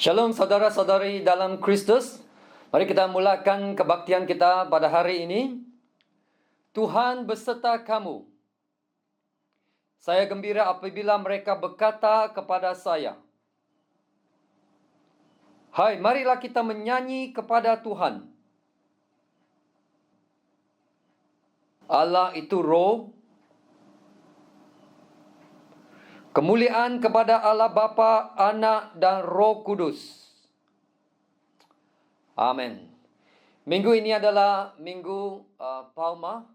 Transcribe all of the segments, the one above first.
Shalom saudara-saudari dalam Kristus. Mari kita mulakan kebaktian kita pada hari ini. Tuhan beserta kamu. Saya gembira apabila mereka berkata kepada saya, hai, marilah kita menyanyi kepada Tuhan. Allah itu roh. Kemuliaan kepada Allah Bapa, Anak, dan Roh Kudus. Amin. Minggu ini adalah Minggu Palma,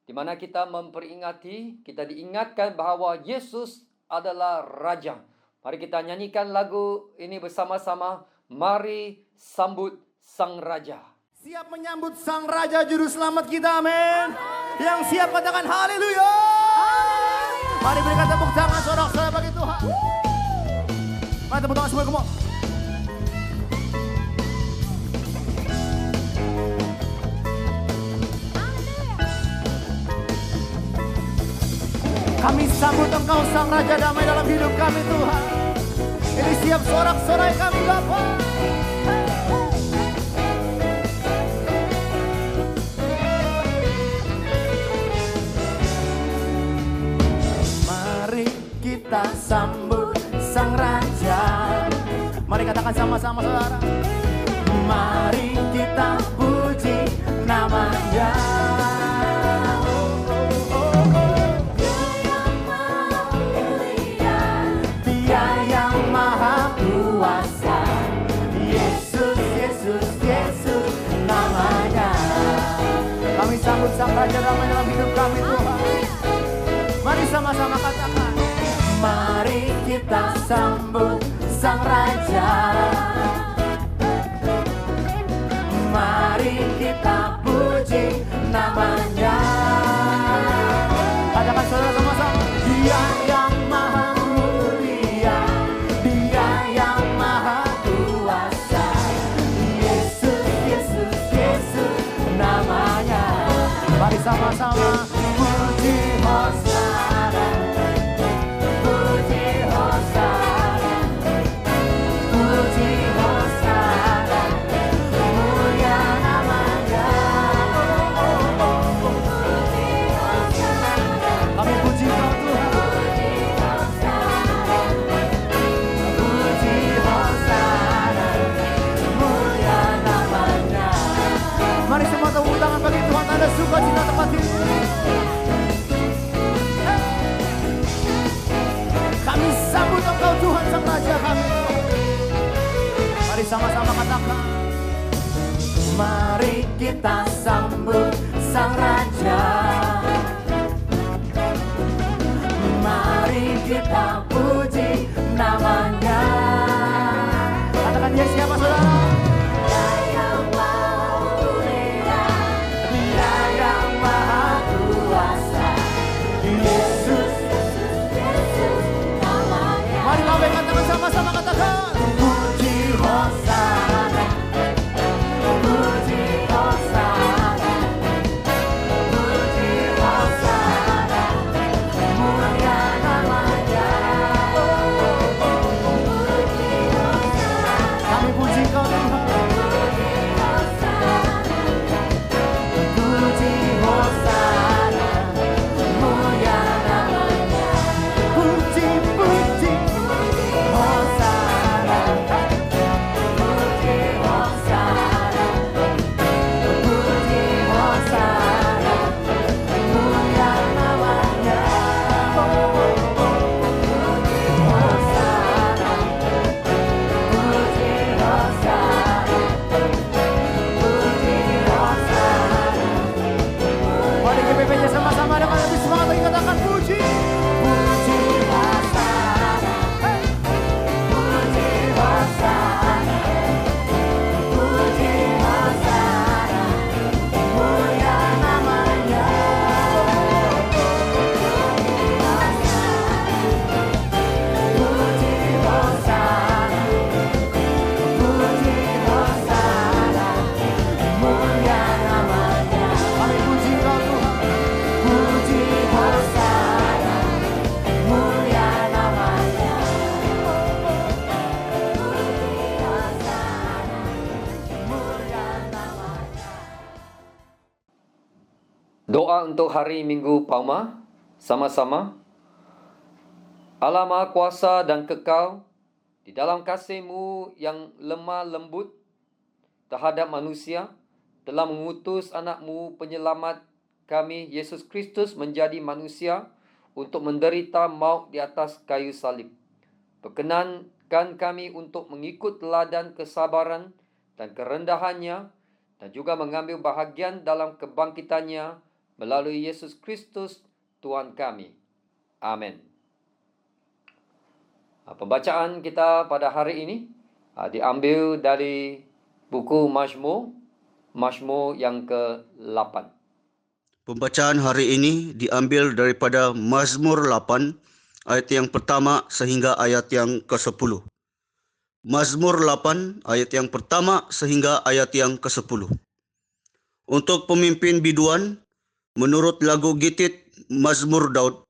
di mana kita memperingati, kita diingatkan bahawa Yesus adalah Raja. Mari kita nyanyikan lagu ini bersama-sama. Mari sambut Sang Raja. Siap menyambut Sang Raja Juru Selamat kita, amin. Yang siap katakan haleluya. Mari berikan tepuk tangan sorak-sorai bagi Tuhan. Mari tepuk tangan semua, come on. Kami sambut Engkau Sang Raja damai dalam hidup kami Tuhan. Ini siap sorak-sorai kami Bapa. Mari kita sambut Sang Raja. Mari katakan sama-sama saudara. Mari kita puji namanya. Sambut Sang Raja damai dalam hidup kami Tuhan. Mari sama-sama katakan. Mari kita sambut Sang Raja. Mari kita puji namanya. Katakan saudara sama-sama. Dia yang maha mulia, Dia yang maha kuasa. Yesus, Yesus, Yesus namanya. Mari sama-sama puji Hosana, puji Hosana, puji Hosana, mulia namanya. Puji Hosana, kami puji Kau Tuhan. Puji Hosana, mulia namanya. Mari semua tepuk tangan bagi Tuhan. Ada sukacita tempat ini. Kami sambut Engkau Tuhan Sang Raja kami. Mari sama-sama katakan. Mari kita sambut Sang Raja. Mari kita puji namanya. Katakan dia siapa saudara? Sama-sama katakan. Puji Hosana, puji Hosana, puji Doa untuk hari Minggu Palma. Sama-sama. Allah Maha Kuasa dan Kekal, di dalam kasih-Mu yang lemah lembut terhadap manusia, telah mengutus anak-Mu penyelamat kami, Yesus Kristus, menjadi manusia untuk menderita maut di atas kayu salib. Perkenankan kami untuk mengikut teladan kesabaran dan kerendahannya, dan juga mengambil bahagian dalam kebangkitannya melalui Yesus Kristus, Tuhan kami. Amin. Pembacaan kita pada hari ini diambil dari buku Mazmur yang ke-8. Pembacaan hari ini diambil daripada Mazmur 8 ayat yang pertama sehingga ayat yang ke-10. Mazmur 8 ayat yang pertama sehingga ayat yang ke-10. Untuk pemimpin biduan, menurut lagu Gitit Mazmur Daud,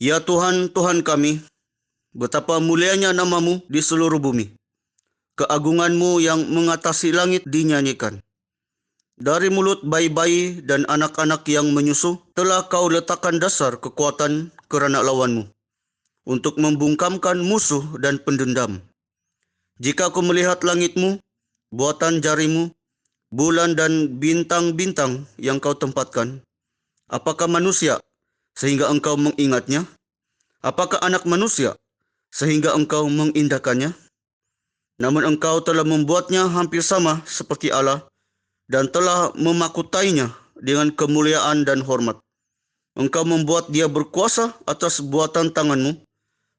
Ya Tuhan, Tuhan kami, betapa mulianya nama-Mu di seluruh bumi. Keagungan-Mu yang mengatasi langit dinyanyikan. Dari mulut bayi-bayi dan anak-anak yang menyusu, telah Kau letakkan dasar kekuatan kerana lawan-Mu, untuk membungkamkan musuh dan pendendam. Jika aku melihat langit-Mu, buatan jari-Mu, bulan dan bintang-bintang yang Kau tempatkan, apakah manusia sehingga Engkau mengingatnya? Apakah anak manusia sehingga Engkau mengindahkannya? Namun Engkau telah membuatnya hampir sama seperti Allah dan telah memakutainya dengan kemuliaan dan hormat. Engkau membuat dia berkuasa atas buatan tangan-Mu.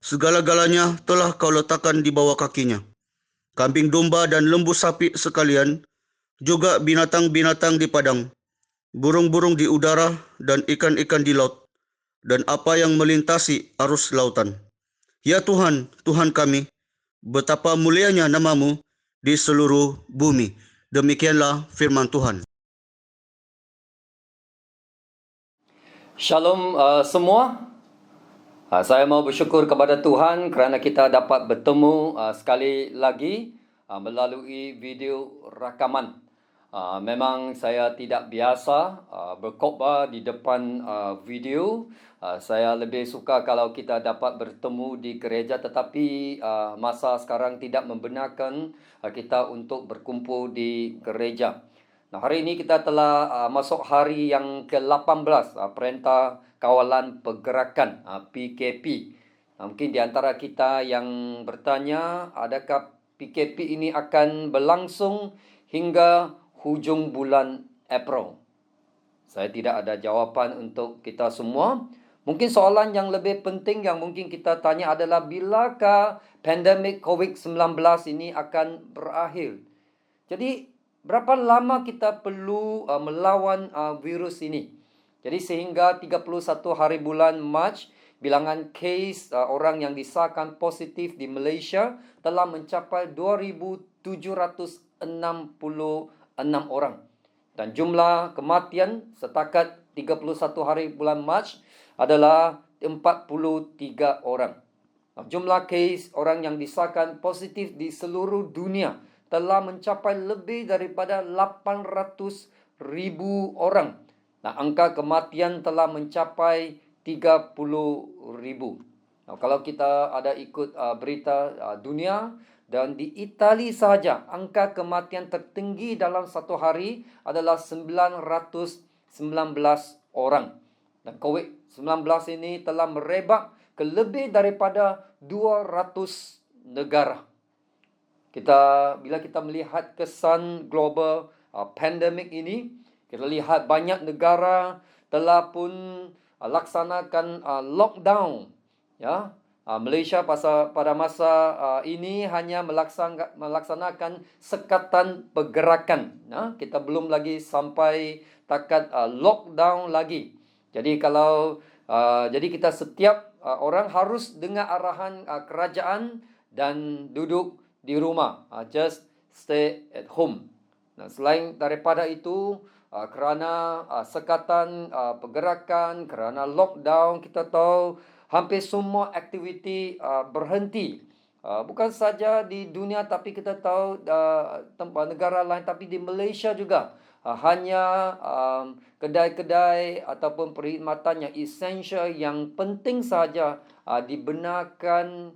Segala-galanya telah Kau letakkan di bawah kakinya. Kambing domba dan lembu sapi sekalian, juga binatang-binatang di padang, burung-burung di udara dan ikan-ikan di laut, dan apa yang melintasi arus lautan. Ya Tuhan, Tuhan kami, betapa mulianya nama-Mu di seluruh bumi. Demikianlah firman Tuhan. Shalom semua. Saya mau bersyukur kepada Tuhan kerana kita dapat bertemu sekali lagi melalui video rakaman. Memang saya tidak biasa berkhotbah di depan video. Saya lebih suka kalau kita dapat bertemu di gereja, tetapi masa sekarang tidak membenarkan kita untuk berkumpul di gereja. Nah, hari ini kita telah masuk hari yang ke-18 Perintah Kawalan Pergerakan PKP. Mungkin di antara kita yang bertanya, adakah PKP ini akan berlangsung hingga hujung bulan April? Saya tidak ada jawapan untuk kita semua. Mungkin soalan yang lebih penting yang mungkin kita tanya adalah bilakah pandemik COVID-19 ini akan berakhir? Jadi berapa lama kita perlu melawan virus ini? Jadi sehingga 31 hari bulan Mac, bilangan kes orang yang disahkan positif di Malaysia telah mencapai 2,766 orang. Dan jumlah kematian setakat 31 hari bulan Mac adalah 43 orang. Jumlah kes orang yang disahkan positif di seluruh dunia telah mencapai lebih daripada 800,000 orang. Nah, angka kematian telah mencapai 30,000. Nah, kalau kita ada ikut berita dunia, dan di Itali sahaja angka kematian tertinggi dalam satu hari adalah 919 orang. Dan COVID-19 ini telah merebak ke lebih daripada 200 negara. Bila kita melihat kesan global pandemik ini, kita lihat banyak negara telah pun laksanakan lockdown. Ya, Malaysia pada masa ini hanya melaksanakan sekatan pergerakan. Kita belum lagi sampai takat lockdown lagi. Jadi jadi kita setiap orang harus dengar arahan kerajaan dan duduk di rumah. Just stay at home. Nah, selain daripada itu, kerana sekatan pergerakan, kerana lockdown, kita tahu hampir semua aktiviti berhenti. Bukan saja di dunia, tapi kita tahu tempat negara lain, tapi di Malaysia juga hanya kedai-kedai ataupun perkhidmatan yang esensial, yang penting saja dibenarkan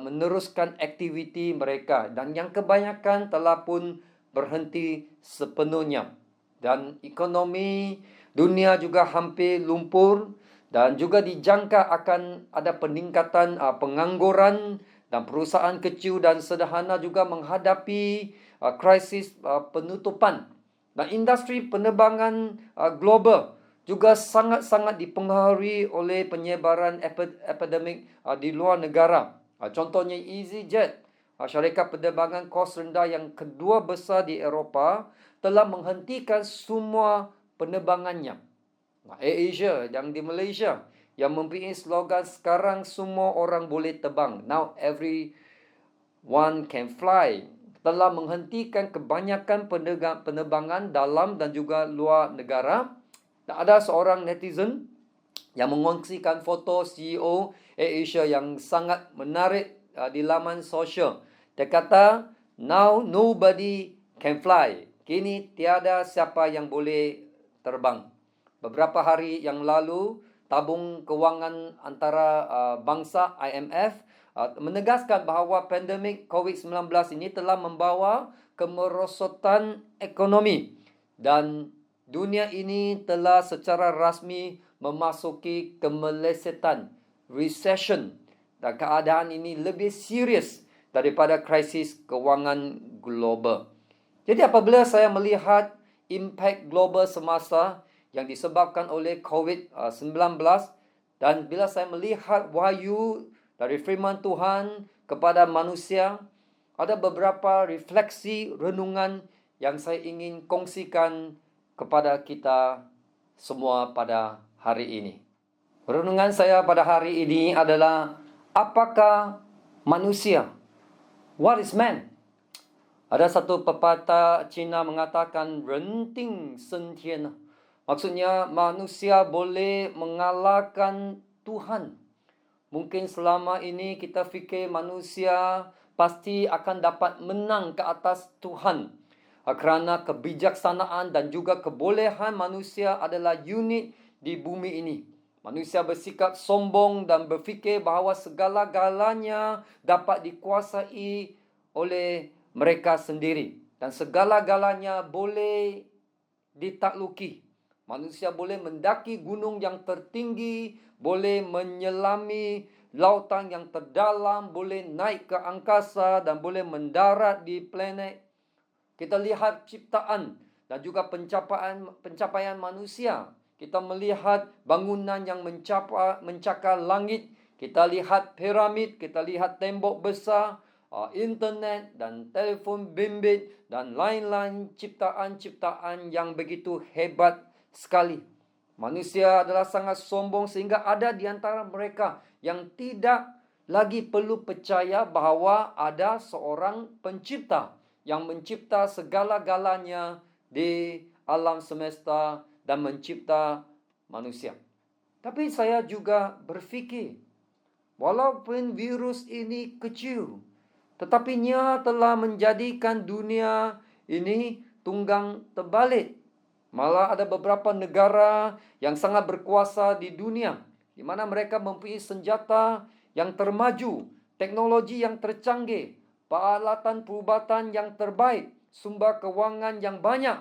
meneruskan aktiviti mereka, dan yang kebanyakan telah pun berhenti sepenuhnya. Dan ekonomi dunia juga hampir lumpur, dan juga dijangka akan ada peningkatan pengangguran, dan perusahaan kecil dan sederhana juga menghadapi krisis penutupan. Dan industri penerbangan global juga sangat-sangat dipengaruhi oleh penyebaran epidemik di luar negara. Contohnya EasyJet, syarikat penerbangan kos rendah yang kedua besar di Eropah, telah menghentikan semua penerbangannya. AirAsia yang di Malaysia, yang mempunyai slogan sekarang semua orang boleh terbang, now everyone can fly, telah menghentikan kebanyakan penerbangan dalam dan juga luar negara. Dan ada seorang netizen yang mengongsikan foto CEO AirAsia yang sangat menarik di laman sosial. Dia kata, now nobody can fly. Kini tiada siapa yang boleh terbang. Beberapa hari yang lalu, tabung kewangan antara bangsa IMF menegaskan bahawa pandemik COVID-19 ini telah membawa kemerosotan ekonomi, dan dunia ini telah secara rasmi memasuki kemelesetan, recession, dan keadaan ini lebih serius daripada krisis kewangan global. Jadi apabila saya melihat impak global semasa yang disebabkan oleh COVID-19, dan bila saya melihat wahyu dari firman Tuhan kepada manusia, ada beberapa refleksi renungan yang saya ingin kongsikan kepada kita semua pada hari ini. Renungan saya pada hari ini adalah, apakah manusia? What is man? Ada satu pepatah Cina mengatakan, renting sentian. Maksudnya manusia boleh mengalahkan Tuhan. Mungkin selama ini kita fikir manusia pasti akan dapat menang ke atas Tuhan, kerana kebijaksanaan dan juga kebolehan manusia adalah unik di bumi ini. Manusia bersikap sombong dan berfikir bahawa segala-galanya dapat dikuasai oleh mereka sendiri, dan segala-galanya boleh ditakluki. Manusia boleh mendaki gunung yang tertinggi, boleh menyelami lautan yang terdalam, boleh naik ke angkasa dan boleh mendarat di planet. Kita lihat ciptaan dan juga pencapaian manusia. Kita melihat bangunan yang mencakar langit. Kita lihat piramid, kita lihat tembok besar, internet dan telefon bimbit dan lain-lain ciptaan-ciptaan yang begitu hebat sekali. Manusia adalah sangat sombong sehingga ada di antara mereka yang tidak lagi perlu percaya bahawa ada seorang pencipta yang mencipta segala-galanya di alam semesta dan mencipta manusia. Tapi saya juga berfikir, walaupun virus ini kecil, tetapi ia telah menjadikan dunia ini tunggang terbalik. Malah ada beberapa negara yang sangat berkuasa di dunia, di mana mereka mempunyai senjata yang termaju, teknologi yang tercanggih, peralatan perubatan yang terbaik, sumber kewangan yang banyak,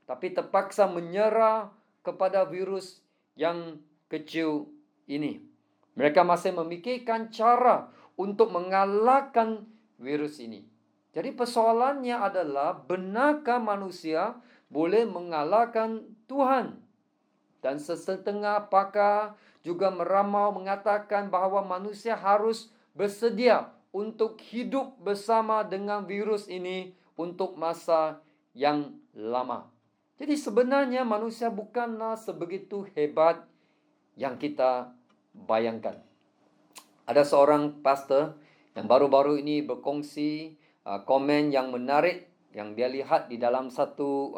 tapi terpaksa menyerah kepada virus yang kecil ini. Mereka masih memikirkan cara untuk mengalahkan virus ini. Jadi persoalannya adalah, benarkah manusia boleh mengalahkan Tuhan? Dan sesetengah pakar juga meramal mengatakan bahawa manusia harus bersedia untuk hidup bersama dengan virus ini untuk masa yang lama. Jadi sebenarnya manusia bukanlah sebegitu hebat yang kita bayangkan. Ada seorang pastor yang baru-baru ini berkongsi komen yang menarik yang dia lihat di dalam satu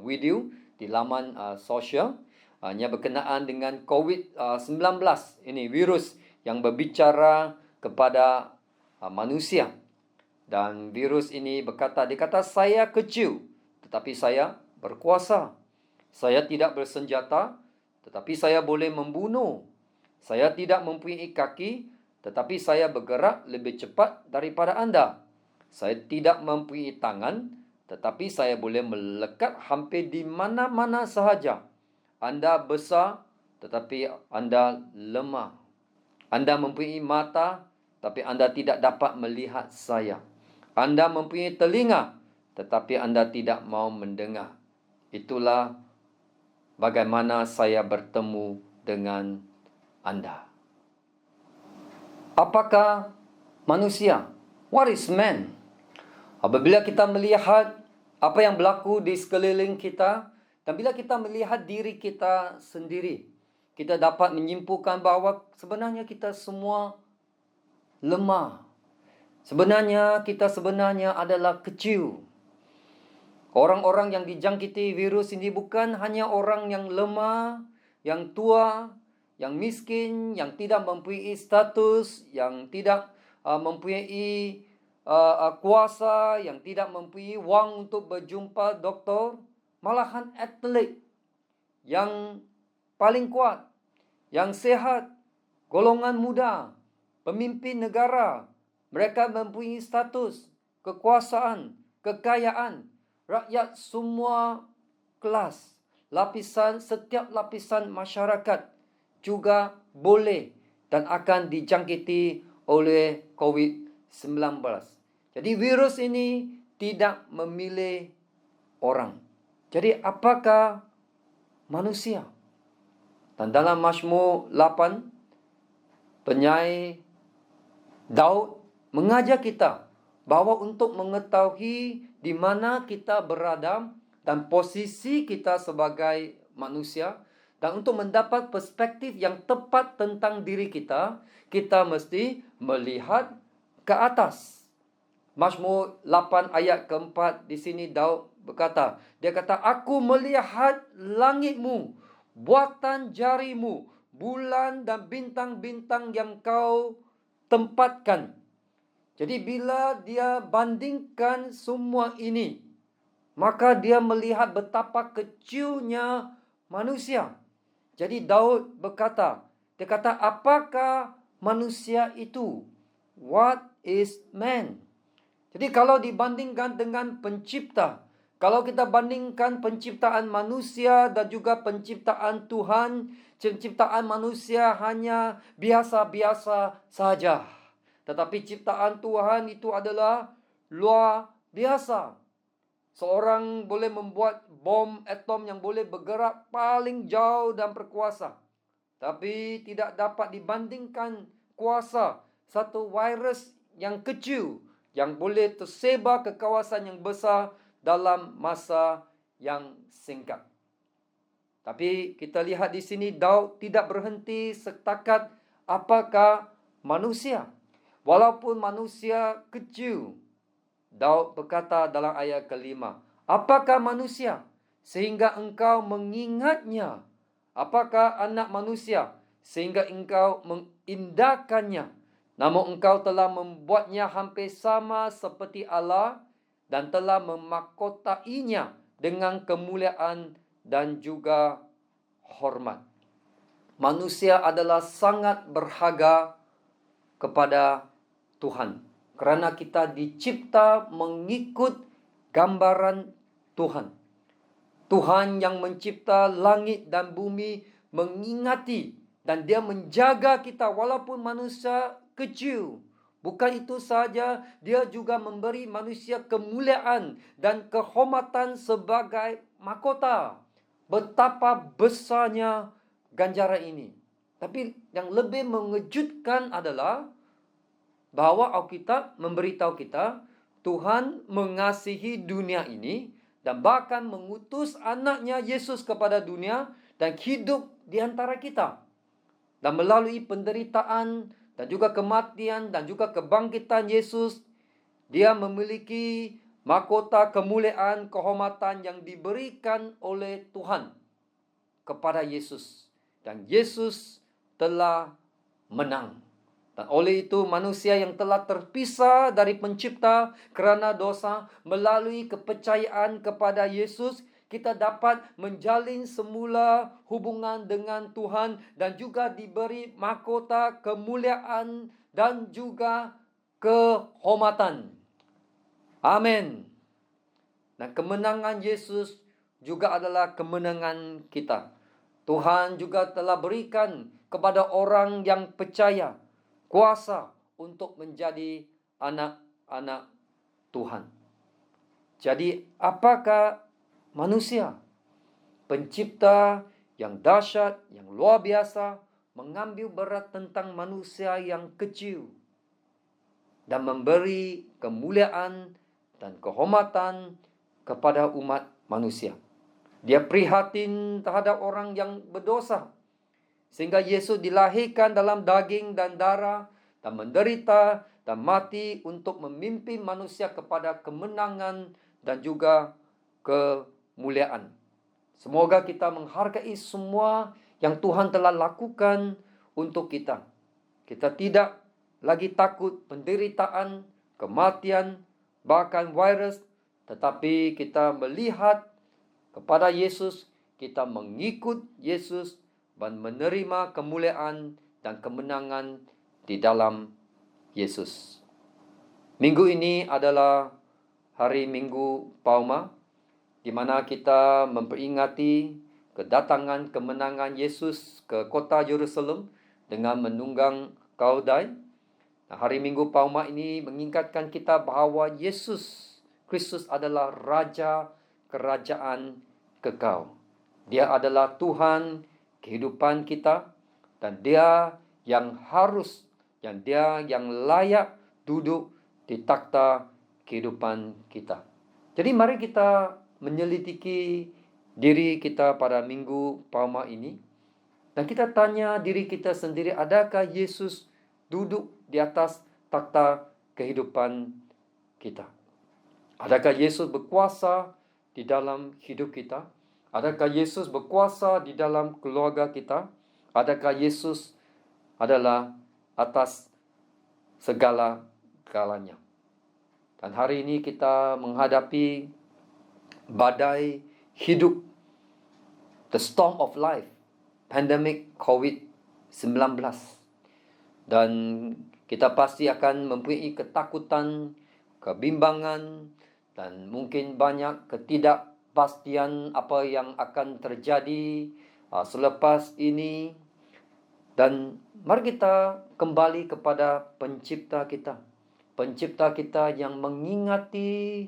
video di laman sosial. Ia berkenaan dengan COVID-19, ini virus yang berbicara kepada manusia. Dan virus ini berkata, dia kata, saya kecil tetapi saya berkuasa. Saya tidak bersenjata, tetapi saya boleh membunuh. Saya tidak mempunyai kaki, tetapi saya bergerak lebih cepat daripada anda. Saya tidak mempunyai tangan, tetapi saya boleh melekat hampir di mana-mana sahaja. Anda besar, tetapi anda lemah. Anda mempunyai mata, tapi anda tidak dapat melihat saya. Anda mempunyai telinga, tetapi anda tidak mau mendengar. Itulah bagaimana saya bertemu dengan anda. Apakah manusia? What is man? Apabila kita melihat apa yang berlaku di sekeliling kita, dan bila kita melihat diri kita sendiri, kita dapat menyimpulkan bahawa sebenarnya kita semua lemah. Sebenarnya kita adalah kecil. Orang-orang yang dijangkiti virus ini bukan hanya orang yang lemah, yang tua, yang miskin, yang tidak mempunyai status, yang tidak mempunyai kuasa, yang tidak mempunyai wang untuk berjumpa doktor. Malahan atlet yang paling kuat, yang sehat, golongan muda, pemimpin negara. Mereka mempunyai status, kekuasaan, kekayaan. Rakyat semua kelas, lapisan, setiap lapisan masyarakat juga boleh dan akan dijangkiti oleh COVID-19. Jadi virus ini tidak memilih orang. Jadi apakah manusia? Dan dalam Mazmur 8, penyair Daud mengajar kita bahawa untuk mengetahui di mana kita berada dan posisi kita sebagai manusia, dan untuk mendapat perspektif yang tepat tentang diri kita, kita mesti melihat ke atas. Mazmur 8 ayat keempat di sini Daud berkata, dia kata, aku melihat langitmu, buatan jarimu, bulan dan bintang-bintang yang kau tempatkan. Jadi bila dia bandingkan semua ini, maka dia melihat betapa kecilnya manusia. Jadi Daud berkata, dia kata, apakah manusia itu? What is man? Jadi kalau dibandingkan dengan pencipta, kalau kita bandingkan penciptaan manusia dan juga penciptaan Tuhan, penciptaan manusia hanya biasa-biasa saja. Tetapi ciptaan Tuhan itu adalah luar biasa. Seorang boleh membuat bom atom yang boleh bergerak paling jauh dan berkuasa. Tapi tidak dapat dibandingkan kuasa satu virus yang kecil yang boleh tersebar ke kawasan yang besar dalam masa yang singkat. Tapi kita lihat di sini Daud tidak berhenti setakat apakah manusia. Walaupun manusia kecil, Daud berkata dalam ayat kelima, apakah manusia sehingga engkau mengingatnya? Apakah anak manusia sehingga engkau mengindahkannya? Namun engkau telah membuatnya hampir sama seperti Allah dan telah memahkotainya dengan kemuliaan dan juga hormat. Manusia adalah sangat berharga kepada Tuhan. Kerana kita dicipta mengikut gambaran Tuhan. Tuhan yang mencipta langit dan bumi mengingati dan dia menjaga kita walaupun manusia kecil. Bukan itu saja, dia juga memberi manusia kemuliaan dan kehormatan sebagai mahkota. Betapa besarnya ganjaran ini. Tapi yang lebih mengejutkan adalah bahawa Alkitab memberitahu kita Tuhan mengasihi dunia ini dan bahkan mengutus anaknya Yesus kepada dunia dan hidup di antara kita. Dan melalui penderitaan dan juga kematian dan juga kebangkitan Yesus, dia memiliki mahkota kemuliaan, kehormatan yang diberikan oleh Tuhan kepada Yesus. Dan Yesus telah menang. Dan oleh itu manusia yang telah terpisah dari pencipta kerana dosa melalui kepercayaan kepada Yesus, kita dapat menjalin semula hubungan dengan Tuhan dan juga diberi mahkota kemuliaan dan juga kehormatan. Amin. Dan kemenangan Yesus juga adalah kemenangan kita. Tuhan juga telah berikan kepada orang yang percaya kuasa untuk menjadi anak-anak Tuhan. Jadi, apakah manusia, pencipta yang dahsyat, yang luar biasa, mengambil berat tentang manusia yang kecil dan memberi kemuliaan dan kehormatan kepada umat manusia. Dia prihatin terhadap orang yang berdosa, sehingga Yesus dilahirkan dalam daging dan darah dan menderita dan mati untuk memimpin manusia kepada kemenangan dan juga kemuliaan. Semoga kita menghargai semua yang Tuhan telah lakukan untuk kita. Kita tidak lagi takut penderitaan, kematian, bahkan virus, tetapi kita melihat kepada Yesus, kita mengikut Yesus dan menerima kemuliaan dan kemenangan di dalam Yesus. Minggu ini adalah hari Minggu Palma, di mana kita memperingati kedatangan kemenangan Yesus ke kota Yerusalem dengan menunggang keldai. Hari Minggu Palma ini mengingatkan kita bahawa Yesus Kristus adalah Raja Kerajaan kekal. Dia adalah Tuhan kehidupan kita, dan Dia yang yang layak duduk di takhta kehidupan kita. Jadi mari kita menyelidiki diri kita pada Minggu Palma ini, dan kita tanya diri kita sendiri, adakah Yesus duduk di atas takhta kehidupan kita? Adakah Yesus berkuasa di dalam hidup kita? Adakah Yesus berkuasa di dalam keluarga kita? Adakah Yesus adalah atas segala-galanya? Dan hari ini kita menghadapi badai hidup, the storm of life, pandemic COVID-19. Dan kita pasti akan mempunyai ketakutan, kebimbangan, dan mungkin banyak ketidakpastian apa yang akan terjadi selepas ini. Dan mari kita kembali kepada pencipta kita. Pencipta kita yang mengingati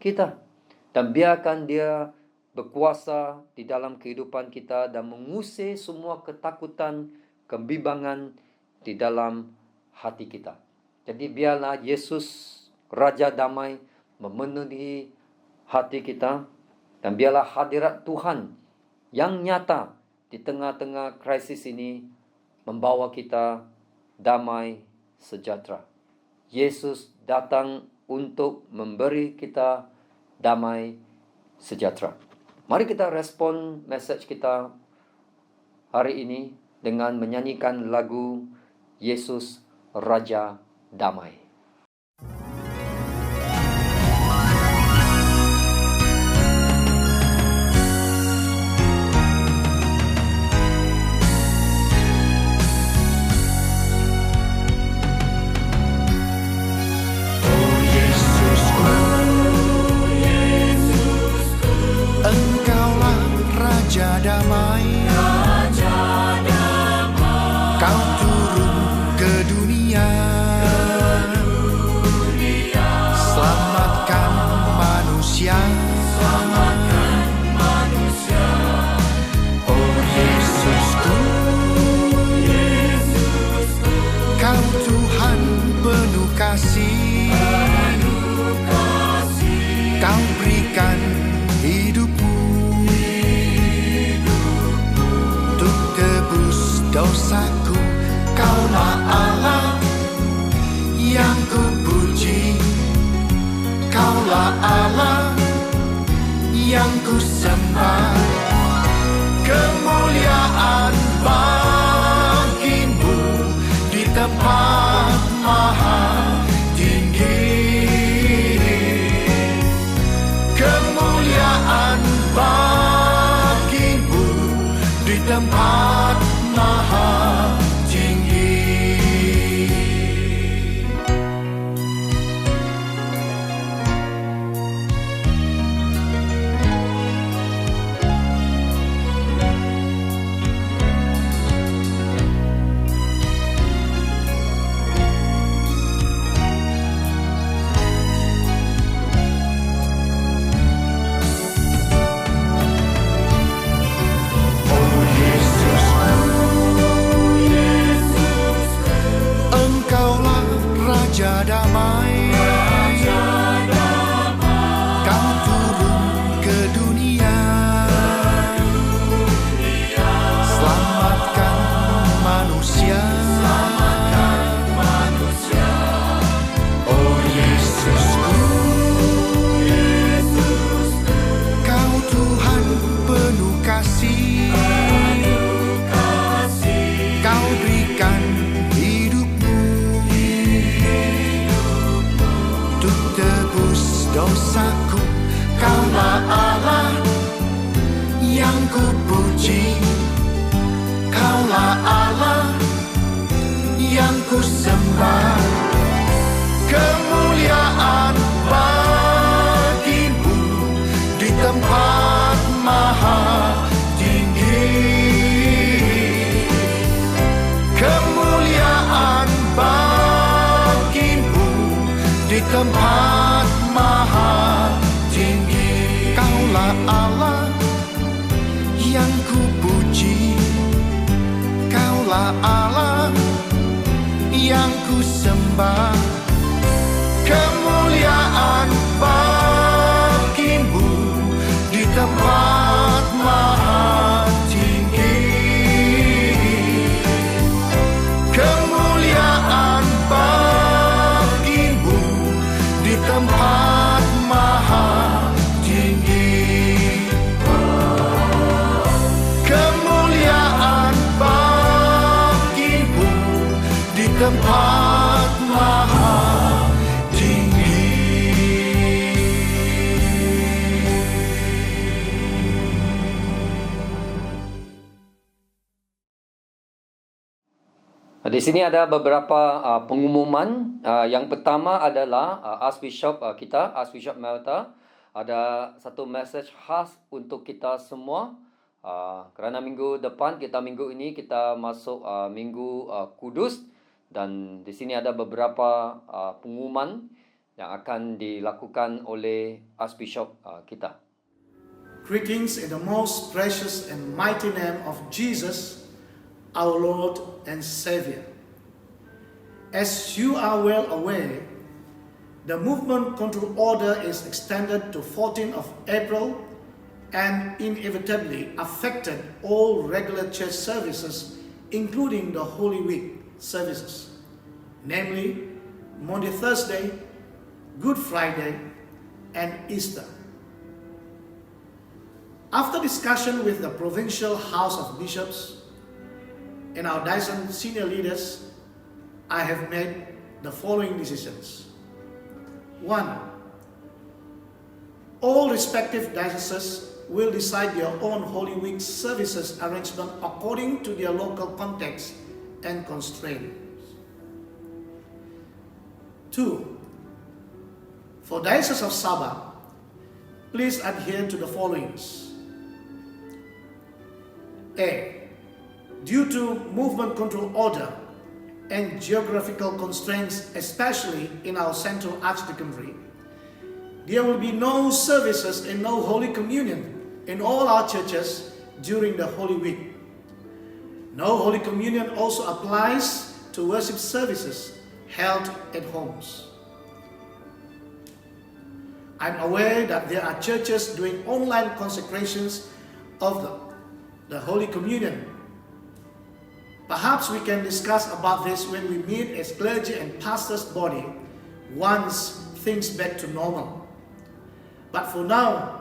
kita. Dan biarkan Dia berkuasa di dalam kehidupan kita dan mengusir semua ketakutan, kebimbangan di dalam hati kita. Jadi biarlah Yesus, Raja Damai, memenuhi hati kita, dan biarlah hadirat Tuhan yang nyata di tengah-tengah krisis ini membawa kita damai sejahtera. Yesus datang untuk memberi kita damai sejahtera. Mari kita respon message kita hari ini dengan menyanyikan lagu Yesus Raja Damai. Raja damai, Kau turun ke dunia, selamatkan manusia. Oh Yesusku, Kau Tuhan penuh kasih, Kau berikan hidupmu untuk tebus dosaku. Kaulah Allah yang kupuji, Kaulah Allah yang kusembah. Kemuliaan bagimu di tempat maha tinggi. Kemuliaan bagimu kau berikan hidupmu untuk tebus dosaku. Kaulah Allah yang ku puji, Kaulah Allah yang ku sembah. Kemuliaan bagimu di tempat maha tinggi. Kemuliaan bagimu di tempat maha tinggi. Kaulah Allah yang ku puji, Kaulah Allah yang ku sembah. Kemuliaan bagimu di tempat maha tinggi. Kemuliaan bagimu di tempat maha tinggi. Kemuliaan bagimu di tempat maha Di sini ada beberapa pengumuman. Yang pertama adalah Archbishop kita, Archbishop Melta, ada satu message khas untuk kita semua. Kerana minggu depan minggu ini kita masuk Minggu Kudus, dan di sini ada beberapa pengumuman yang akan dilakukan oleh Archbishop kita. Greetings in the most precious and mighty name of Jesus, our Lord and Savior. As you are well aware, the movement control order is extended to 14th of April and inevitably affected all regular church services, including the Holy Week services, namely Maundy Thursday, Good Friday, and Easter. After discussion with the Provincial House of Bishops and our diocese senior leaders, I have made the following decisions. 1. All respective dioceses will decide their own Holy Week services arrangement according to their local context and constraints. 2. For Diocese of Sabah, please adhere to the followings. A. Due to movement control order and geographical constraints, especially in our central archdeaconry, there will be no services and no Holy Communion in all our churches during the Holy Week. No Holy Communion also applies to worship services held at homes. I'm aware that there are churches doing online consecrations of the Holy Communion. Perhaps we can discuss about this when we meet as clergy and pastors' body once things back to normal. But for now,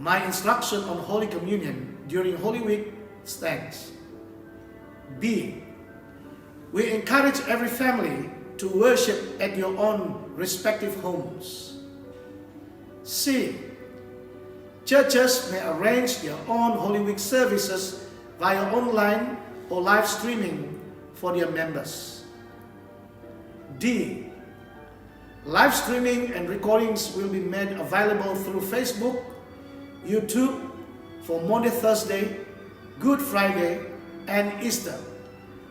my instruction on Holy Communion during Holy Week stands. B. We encourage every family to worship at your own respective homes. C. Churches may arrange their own Holy Week services via online or live streaming for their members. D. Live streaming and recordings will be made available through Facebook, YouTube for Maundy Thursday, Good Friday, and Easter.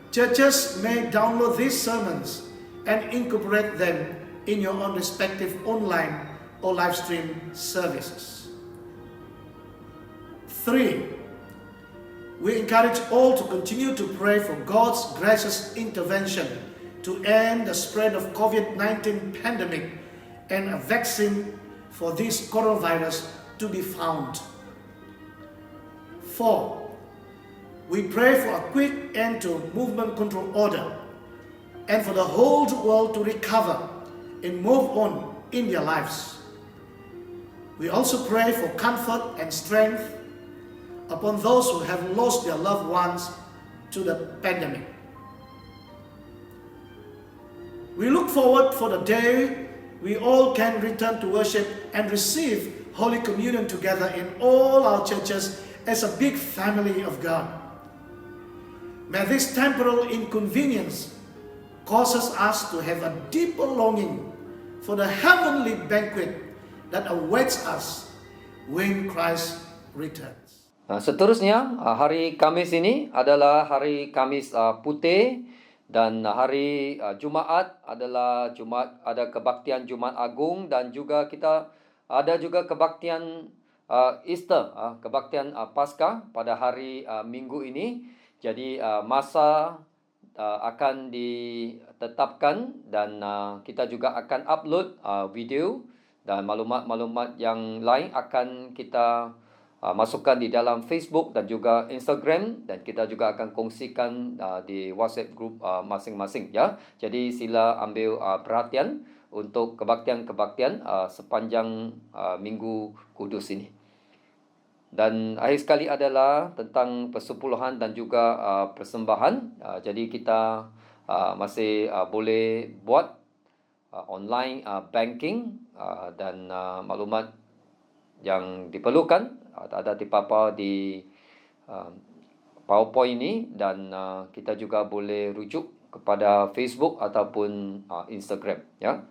Churches may download these sermons and incorporate them in your own respective online or live stream services. 3. We encourage all to continue to pray for God's gracious intervention to end the spread of COVID-19 pandemic and a vaccine for this coronavirus to be found. 4. We pray for a quick end to movement control order and for the whole world to recover and move on in their lives. We also pray for comfort and strength upon those who have lost their loved ones to the pandemic. We look forward for the day we all can return to worship and receive Holy Communion together in all our churches as a big family of God. May this temporal inconvenience causes us to have a deeper longing for the heavenly banquet that awaits us when Christ returns. Seterusnya, hari Kamis ini adalah hari Kamis putih, dan hari Jumaat adalah ada kebaktian Jumaat Agung, dan juga kita ada juga kebaktian Easter, kebaktian Paskah pada hari Minggu ini. Jadi masa akan ditetapkan, dan kita juga akan upload video dan maklumat-maklumat yang lain akan kita masukkan di dalam Facebook dan juga Instagram, dan kita juga akan kongsikan di WhatsApp group masing-masing, ya. Jadi sila ambil perhatian untuk kebaktian-kebaktian sepanjang Minggu Kudus ini. Dan akhir sekali adalah tentang persepuluhan dan juga persembahan. Jadi kita masih boleh buat online banking, dan maklumat yang diperlukan ada dipapar di PowerPoint ini, dan kita juga boleh rujuk kepada Facebook ataupun Instagram, ya.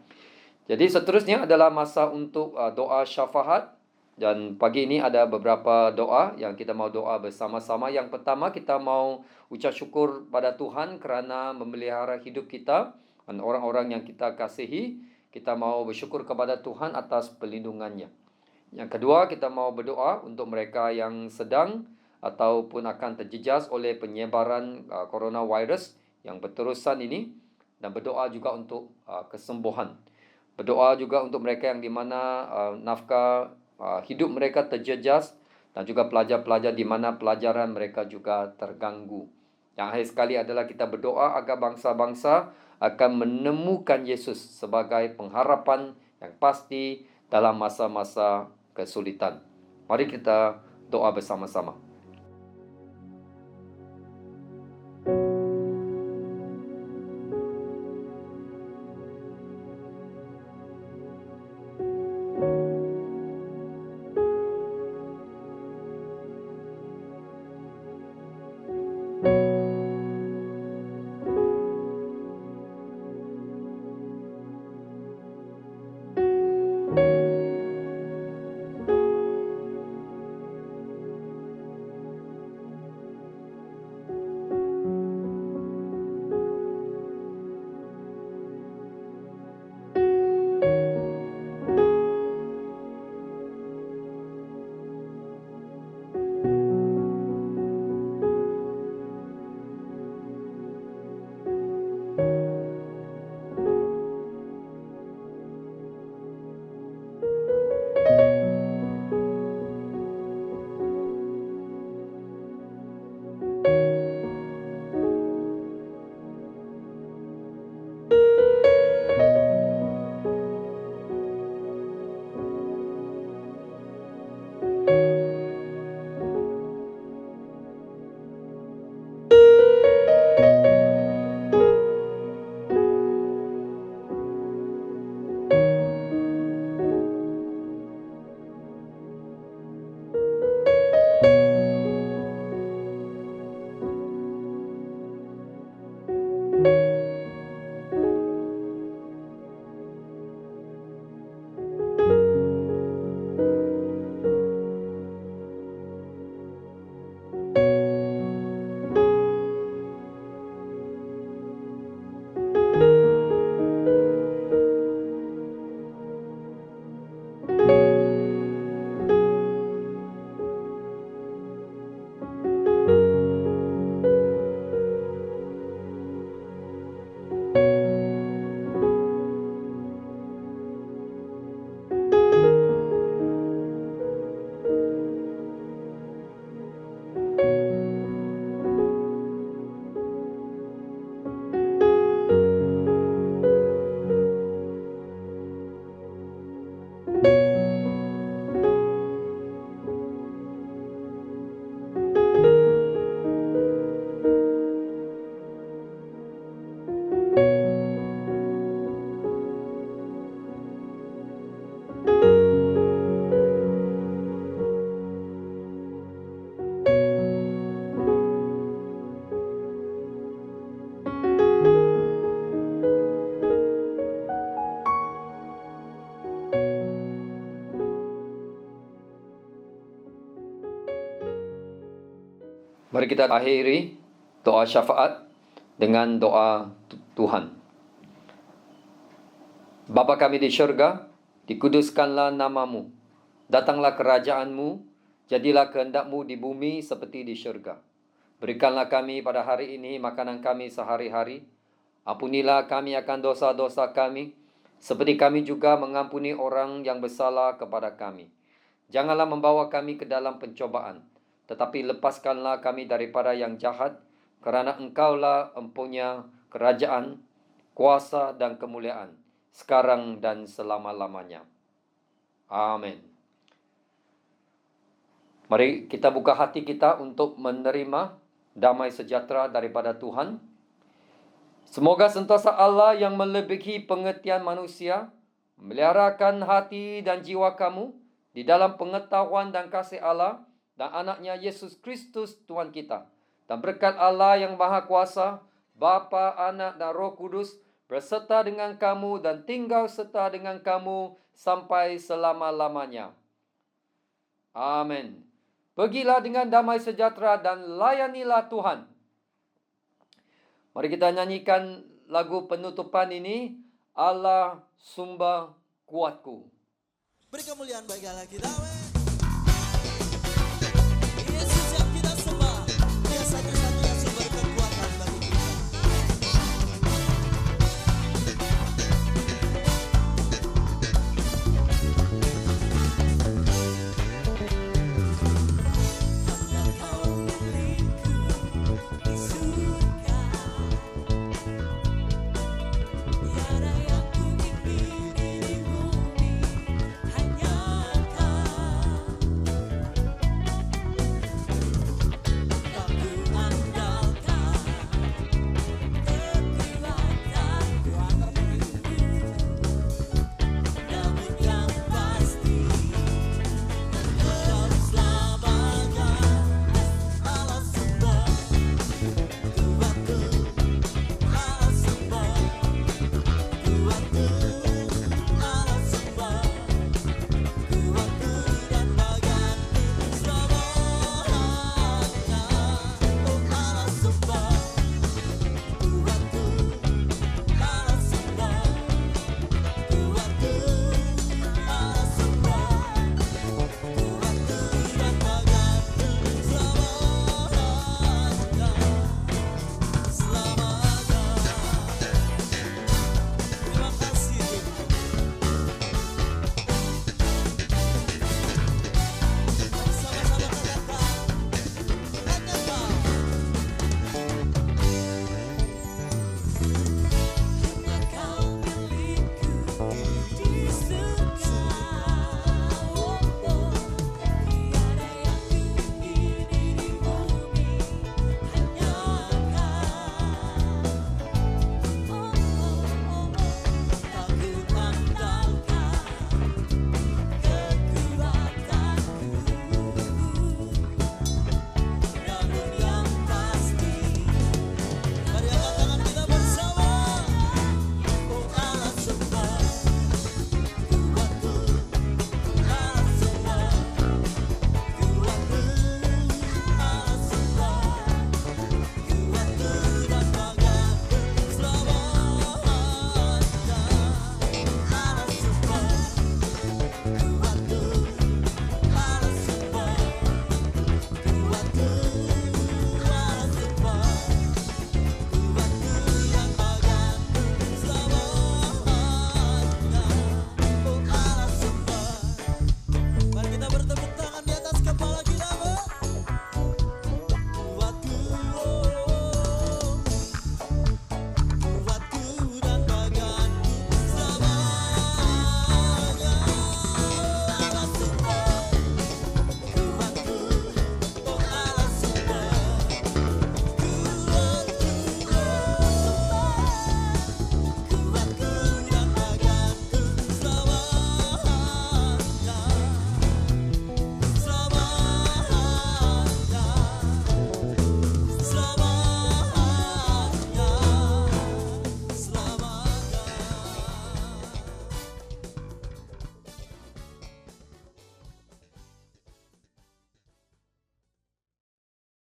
Jadi seterusnya adalah masa untuk doa syafaat, dan pagi ini ada beberapa doa yang kita mau doa bersama-sama. Yang pertama, kita mau ucap syukur pada Tuhan kerana memelihara hidup kita dan orang-orang yang kita kasihi. Kita mau bersyukur kepada Tuhan atas perlindungannya. Yang kedua, kita mau berdoa untuk mereka yang sedang ataupun akan terjejas oleh penyebaran coronavirus yang berterusan ini, dan berdoa juga untuk kesembuhan. Berdoa juga untuk mereka yang di mana nafkah hidup mereka terjejas, dan juga pelajar-pelajar di mana pelajaran mereka juga terganggu. Yang akhir sekali adalah kita berdoa agar bangsa-bangsa akan menemukan Yesus sebagai pengharapan yang pasti dalam masa-masa kesulitan. Mari kita doa bersama-sama. Mari kita akhiri doa syafaat dengan doa Tuhan. Bapa kami di syurga, dikuduskanlah namamu. Datanglah kerajaanmu, jadilah kehendak-Mu di bumi seperti di syurga. Berikanlah kami pada hari ini makanan kami sehari-hari. Ampunilah kami akan dosa-dosa kami, seperti kami juga mengampuni orang yang bersalah kepada kami. Janganlah membawa kami ke dalam pencobaan, tetapi lepaskanlah kami daripada yang jahat, kerana Engkaulah empunya kerajaan, kuasa dan kemuliaan, sekarang dan selama-lamanya. Amin. Mari kita buka hati kita untuk menerima damai sejahtera daripada Tuhan. Semoga sentiasa Allah yang melebihi pengertian manusia meliharakan hati dan jiwa kamu di dalam pengetahuan dan kasih Allah dan anaknya Yesus Kristus Tuhan kita. Dan berkat Allah yang Maha Kuasa, Bapa, Anak dan Roh Kudus berserta dengan kamu dan tinggal serta dengan kamu sampai selama-lamanya. Amin. Pergilah dengan damai sejahtera dan layanilah Tuhan. Mari kita nyanyikan lagu penutupan ini, Allah sumber kuatku. Beri kemuliaan bagi Allah kita.